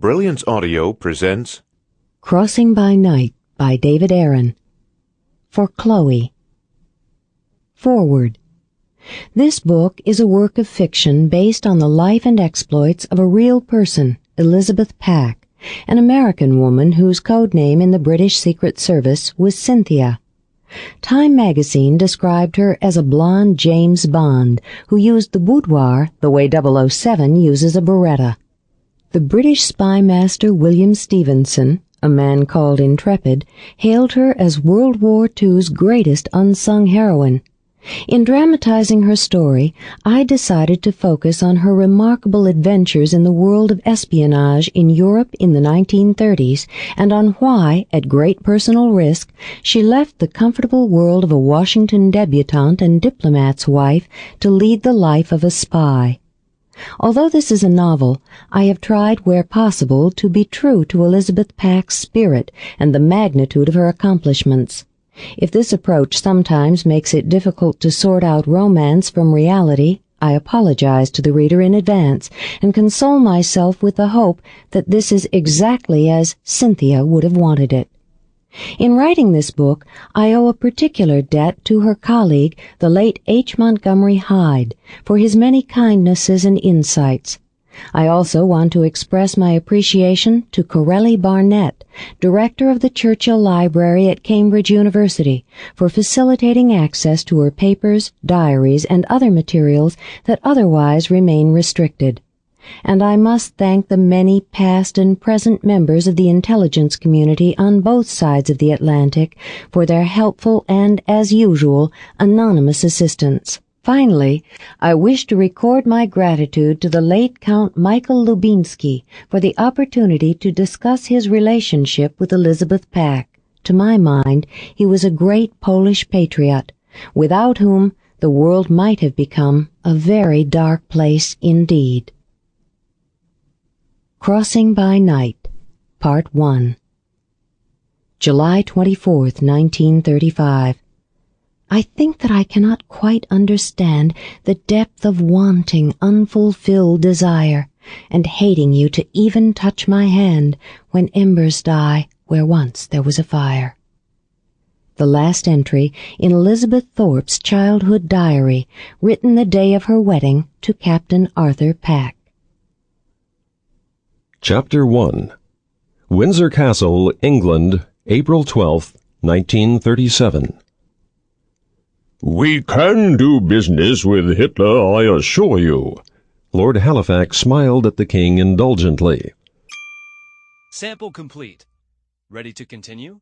Brilliance Audio presents Crossing by Night by David Aaron. For Chloe. Forward. This book is a work of fiction based on the life and exploits of a real person, Elizabeth Pack, an American woman whose code name in the British Secret Service was Cynthia. Time magazine described her as a blonde James Bond who used the boudoir the way 007 uses a Beretta. The British spy master William Stevenson, a man called Intrepid, hailed her as World War II's greatest unsung heroine. In dramatizing her story, I decided to focus on her remarkable adventures in the world of espionage in Europe in the 1930s and on why, at great personal risk, she left the comfortable world of a Washington debutante and diplomat's wife to lead the life of a spy. Although this is a novel, I have tried where possible to be true to Elizabeth Pack's spirit and the magnitude of her accomplishments. If this approach sometimes makes it difficult to sort out romance from reality, I apologize to the reader in advance and console myself with the hope that this is exactly as Cynthia would have wanted it. In writing this book, I owe a particular debt to her colleague, the late H. Montgomery Hyde, for his many kindnesses and insights. I also want to express my appreciation to Corelli Barnett, director of the Churchill Library at Cambridge University, for facilitating access to her papers, diaries, and other materials that otherwise remain restricted. And I must thank the many past and present members of the intelligence community on both sides of the Atlantic for their helpful and, as usual, anonymous assistance. Finally, I wish to record my gratitude to the late Count Michael Lubinsky for the opportunity to discuss his relationship with Elizabeth Pack. To my mind, he was a great Polish patriot, without whom the world might have become a very dark place indeed. Crossing by Night, Part 1. July 24th, 1935. I think that I cannot quite understand the depth of wanting, unfulfilled desire, and hating you to even touch my hand when embers die where once there was a fire. The last entry in Elizabeth Thorpe's childhood diary, written the day of her wedding to Captain Arthur Pack. Chapter 1. Windsor Castle, England, April 12, 1937. We can do business with Hitler, I assure you. Lord Halifax smiled at the king indulgently. Sample complete. Ready to continue?